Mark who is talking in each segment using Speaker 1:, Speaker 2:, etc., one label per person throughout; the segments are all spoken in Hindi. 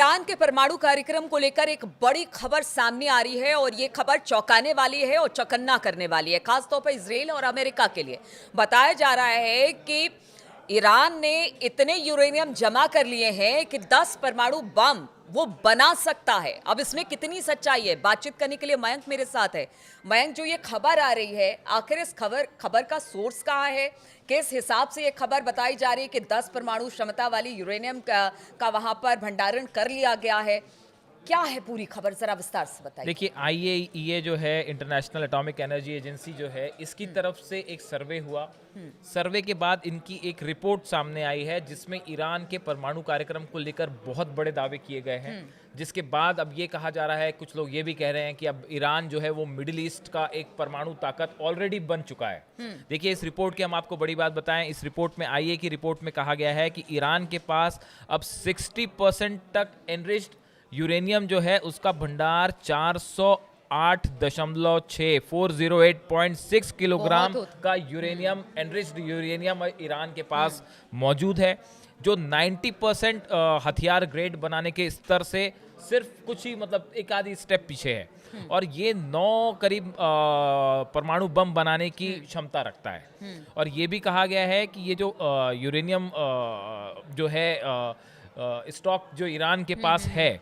Speaker 1: ईरान के परमाणु कार्यक्रम को लेकर एक बड़ी खबर सामने आ रही है और ये खबर चौंकाने वाली है और चौकन्ना करने वाली है, खासतौर पर इजराइल और अमेरिका के लिए। बताया जा रहा है कि ईरान ने इतने यूरेनियम जमा कर लिए हैं कि 10 परमाणु बम वो बना सकता है। अब इसमें कितनी सच्चाई है, बातचीत करने के लिए मयंक मेरे साथ है। मयंक, जो ये खबर आ रही है, आखिर इस खबर का सोर्स कहाँ है? किस हिसाब से ये खबर बताई जा रही है कि 10 परमाणु क्षमता वाली यूरेनियम का वहां पर भंडारण कर लिया गया है? क्या है पूरी खबर, जरा विस्तार से बताइए।
Speaker 2: देखिए, IAEA जो है, इंटरनेशनल एटॉमिक एनर्जी एजेंसी जो है, इसकी तरफ से एक सर्वे हुआ। सर्वे के बाद इनकी एक रिपोर्ट सामने आई है जिसमें ईरान के परमाणु कार्यक्रम को लेकर बहुत बड़े दावे किए गए हैं। जिसके बाद अब ये कहा जा रहा है, कुछ लोग ये भी कह रहे हैं कि अब ईरान जो है वो मिडिल ईस्ट का एक परमाणु ताकत ऑलरेडी बन चुका है। देखिए, इस रिपोर्ट की हम आपको बड़ी बात बताएं। इस रिपोर्ट में, IAEA की रिपोर्ट में कहा गया है कि ईरान के पास अब 60% तक एनरिच्ड यूरेनियम जो है उसका भंडार 408.6 किलोग्राम का यूरेनियम, एनरिच्ड यूरेनियम ईरान के पास मौजूद है, जो 90% हथियार ग्रेड बनाने के स्तर से सिर्फ कुछ ही, मतलब एक आधी स्टेप पीछे है। और ये 9 करीब परमाणु बम बनाने की क्षमता रखता है। और ये भी कहा गया है कि ये जो यूरेनियम जो है स्टॉक जो ईरान के पास है,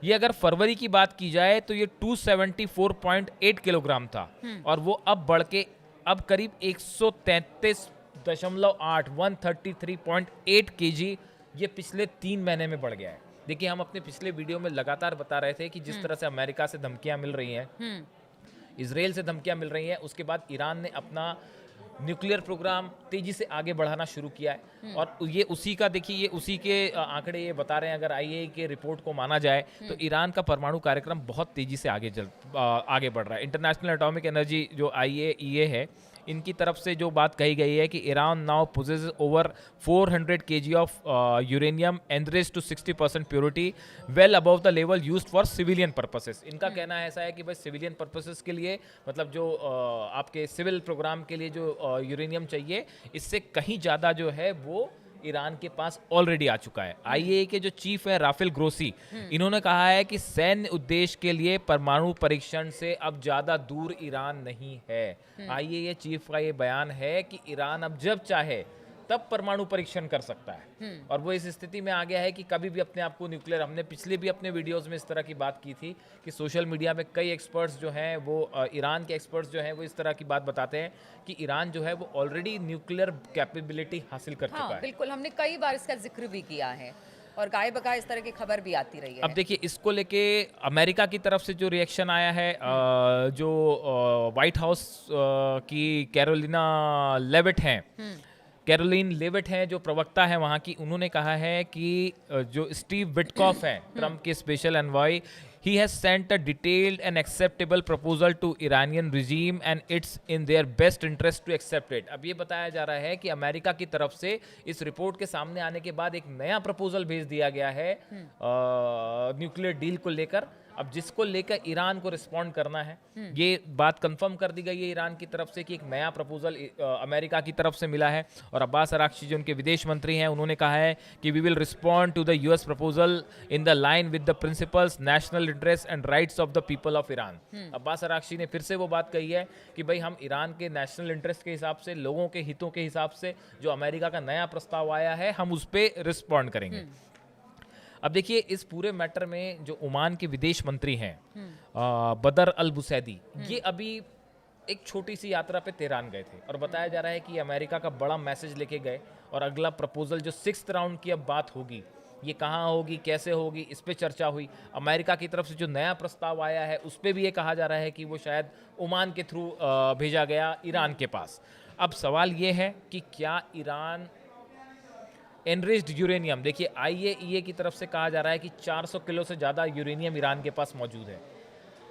Speaker 2: ये अगर फरवरी की बात की जाए तो ये 274.8 किलोग्राम था और वो अब बढ़ के अब करीब 133.8 133.8 केजी ये पिछले 3 महीने में बढ़ गया है। देखिए, हम अपने पिछले वीडियो में लगातार बता रहे थे कि जिस तरह से अमेरिका से धमकियां मिल रही हैं, इजराइल से धमकियां मिल रही हैं, उसके बाद ईरान ने अपना न्यूक्लियर प्रोग्राम तेजी से आगे बढ़ाना शुरू किया है। और ये उसी का, देखिए, ये उसी के आंकड़े ये बता रहे हैं। अगर IAEA के रिपोर्ट को माना जाए तो ईरान का परमाणु कार्यक्रम बहुत तेजी से आगे बढ़ रहा है। इंटरनेशनल एटॉमिक एनर्जी जो IAEA है, इनकी तरफ से जो बात कही गई है कि Iran now possesses over 400 kg of uranium enriched to 60% purity, well above the level used for civilian purposes. इनका कहना ऐसा है कि भाई सिविलियन पर्पसेस के लिए, मतलब जो आपके सिविल प्रोग्राम के लिए जो यूरेनियम चाहिए, इससे कहीं ज़्यादा जो है वो ईरान के पास ऑलरेडी आ चुका है। IAEA के जो चीफ है राफेल ग्रोसी, इन्होंने कहा है कि सैन्य उद्देश्य के लिए परमाणु परीक्षण से अब ज्यादा दूर ईरान नहीं है। IAEA चीफ का ये बयान है कि ईरान अब जब चाहे तब परमाणु परीक्षण कर सकता है। और वो इस स्थिति में आ गया है कि कभी भी अपने आप को न्यूक्लियर, हमने पिछले भी अपने वीडियोस में इस तरह की बात की थी कि सोशल मीडिया में कई एक्सपर्ट्स जो हैं वो ईरान के एक्सपर्ट्स जो हैं वो इस तरह की बात बताते हैं कि ईरान जो है वो ऑलरेडी न्यूक्लियर कैपेबिलिटी हासिल कर चुका है।
Speaker 1: बिल्कुल, हमने कई बार इसका जिक्र भी किया है और गाये बगाए इस तरह की खबर भी आती रही है।
Speaker 2: अब देखिए, इसको लेके अमेरिका की तरफ से जो रिएक्शन आया है, जो व्हाइट हाउस की कैरोलिन लेविट हैं जो प्रवक्ता है वहाँ की, उन्होंने कहा है कि जो स्टीव विटकॉफ हैं, ट्रम्प के special envoy, he has sent a detailed and acceptable proposal to Iranian regime and it's in their best interest to accept it। अब ये बताया जा रहा है कि अमेरिका की तरफ से इस रिपोर्ट के सामने आने के बाद एक नया प्रपोजल भेज दिया गया है न्यूक्लियर डील को लेकर। अब जिसको लेकर ईरान को रिस्पॉन्ड करना है, ये बात कंफर्म कर दी गई है ईरान की तरफ से कि एक नया प्रपोजल अमेरिका की तरफ से मिला है। और अब्बास अराक्ची जो उनके विदेश मंत्री हैं, उन्होंने कहा है कि we will respond to the US proposal in the line with the principles, national interest and rights of the people of Iran. Abbas Araghchi ने फिर से वो बात कही है कि भाई हम ईरान के नेशनल इंटरेस्ट के हिसाब से, लोगों के हितों के हिसाब से जो अमेरिका का नया प्रस्ताव आया है, हम उस पर रिस्पॉन्ड करेंगे। अब देखिए, इस पूरे मैटर में जो ओमान के विदेश मंत्री हैं बदर अल बुसैदी, ये अभी एक छोटी सी यात्रा पे तेहरान गए थे और बताया जा रहा है कि अमेरिका का बड़ा मैसेज लेके गए। और अगला प्रपोजल जो 6th राउंड की अब बात होगी, ये कहाँ होगी, कैसे होगी, इस पे चर्चा हुई। अमेरिका की तरफ से जो नया प्रस्ताव आया है उस पर भी ये कहा जा रहा है कि वो शायद ओमान के थ्रू भेजा गया ईरान के पास। अब सवाल ये है कि क्या ईरान एनरिच्ड यूरेनियम, देखिए IAEA की तरफ से कहा जा रहा है कि 400 किलो से ज़्यादा यूरेनियम ईरान के पास मौजूद है।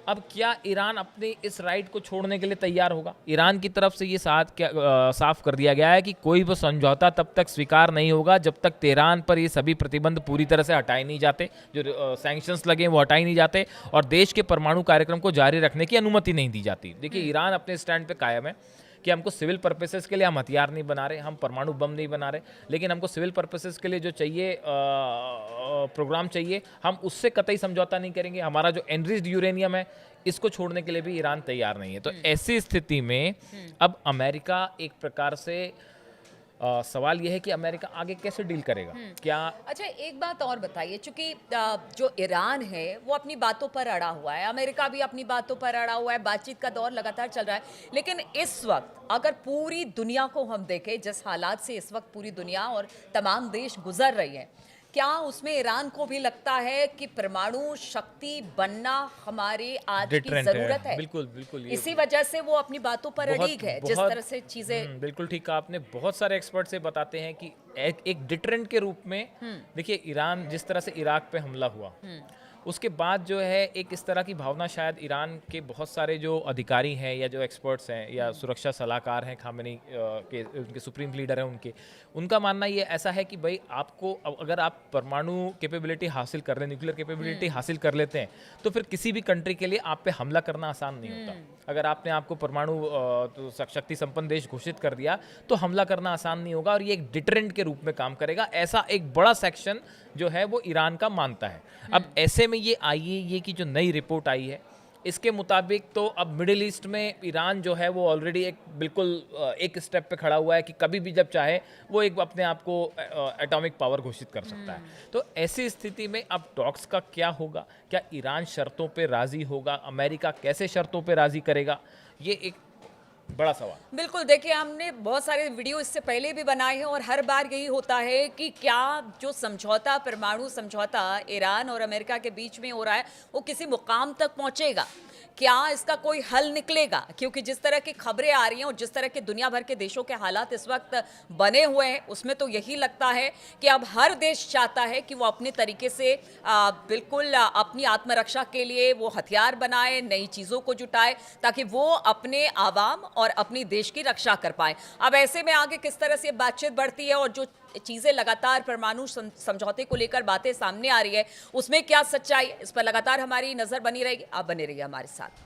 Speaker 2: अब क्या ईरान अपने इस राइट को छोड़ने के लिए तैयार होगा? ईरान की तरफ से ये साफ कर दिया गया है कि कोई भी समझौता तब तक स्वीकार नहीं होगा जब तक तेहरान पर ये सभी प्रतिबंध पूरी तरह से हटाए नहीं जाते, जो सैंक्शंस लगे वो हटाए नहीं जाते और देश के परमाणु कार्यक्रम को जारी रखने की अनुमति नहीं दी जाती। देखिए, ईरान अपने स्टैंड पे कायम है कि हमको सिविल पर्पसेस के लिए हम हथियार नहीं बना रहे, हम परमाणु बम नहीं बना रहे, लेकिन हमको सिविल पर्पसेस के लिए जो चाहिए प्रोग्राम चाहिए, हम उससे कतई समझौता नहीं करेंगे। हमारा जो एनरिच्ड यूरेनियम है, इसको छोड़ने के लिए भी ईरान तैयार नहीं है। तो ऐसी स्थिति में अब अमेरिका एक प्रकार से सवाल यह है कि अमेरिका आगे कैसे डील करेगा। क्या
Speaker 1: अच्छा, एक बात और बताइए, चूंकि जो ईरान है वो अपनी बातों पर अड़ा हुआ है, अमेरिका भी अपनी बातों पर अड़ा हुआ है, बातचीत का दौर लगातार चल रहा है, लेकिन इस वक्त अगर पूरी दुनिया को हम देखें, जिस हालात से इस वक्त पूरी दुनिया और तमाम देश गुजर रही है, क्या उसमें ईरान को भी लगता है कि परमाणु शक्ति बनना हमारे आज की
Speaker 2: डिटरेंट
Speaker 1: जरूरत है?
Speaker 2: बिल्कुल बिल्कुल।
Speaker 1: इसी वजह से वो अपनी बातों पर अड़ीग है, जिस तरह से चीजें।
Speaker 2: बिल्कुल ठीक कहा आपने। बहुत सारे एक्सपर्ट से बताते हैं कि एक डिटरेंट के रूप में देखिए, ईरान जिस तरह से इराक पे हमला हुआ, उसके बाद जो है एक इस तरह की भावना शायद ईरान के बहुत सारे जो अधिकारी हैं या जो एक्सपर्ट्स हैं या सुरक्षा सलाहकार हैं, खामेनी के उनके सुप्रीम लीडर हैं, उनका मानना ये ऐसा है कि भाई आपको अगर आप परमाणु कैपेबिलिटी हासिल कर रहे हैं, न्यूक्लियर कैपेबिलिटी हासिल कर लेते हैं, तो फिर किसी भी कंट्री के लिए आप पे हमला करना आसान नहीं होता। अगर आपने आपको परमाणु तो शक्ति संपन्न देश घोषित कर दिया, तो हमला करना आसान नहीं होगा और ये एक डिटरेंट के रूप में काम करेगा, ऐसा एक बड़ा सेक्शन जो है वो ईरान का मानता है। अब ऐसे में ये IAEA की जो नई रिपोर्ट आई है, इसके मुताबिक तो अब मिडिल ईस्ट में ईरान जो है वो ऑलरेडी एक बिल्कुल एक स्टेप पे खड़ा हुआ है कि कभी भी जब चाहे वो एक अपने आप को एटॉमिक पावर घोषित कर सकता है। तो ऐसी स्थिति में अब टॉक्स का क्या होगा? क्या ईरान शर्तों पे राजी होगा? अमेरिका कैसे शर्तों पे राजी करेगा? ये एक बड़ा सवाल।
Speaker 1: बिल्कुल, देखिए हमने बहुत सारे वीडियो इससे पहले भी बनाए हैं और हर बार यही होता है कि क्या जो समझौता, परमाणु समझौता ईरान और अमेरिका के बीच में हो रहा है, वो किसी मुकाम तक पहुंचेगा? क्या इसका कोई हल निकलेगा? क्योंकि जिस तरह की खबरें आ रही हैं और जिस तरह के दुनिया भर के देशों के हालात इस वक्त बने हुए हैं, उसमें तो यही लगता है कि अब हर देश चाहता है कि वो अपने तरीके से बिल्कुल अपनी आत्मरक्षा के लिए वो हथियार बनाए, नई चीज़ों को जुटाए, ताकि वो अपने आवाम और अपनी देश की रक्षा कर पाए। अब ऐसे में आगे किस तरह से बातचीत बढ़ती है और जो चीज़ें लगातार परमाणु समझौते को लेकर बातें सामने आ रही है, उसमें क्या सच्चाई है, इस पर लगातार हमारी नज़र बनी रहेगी। आप बने रहिए हमारे साथ।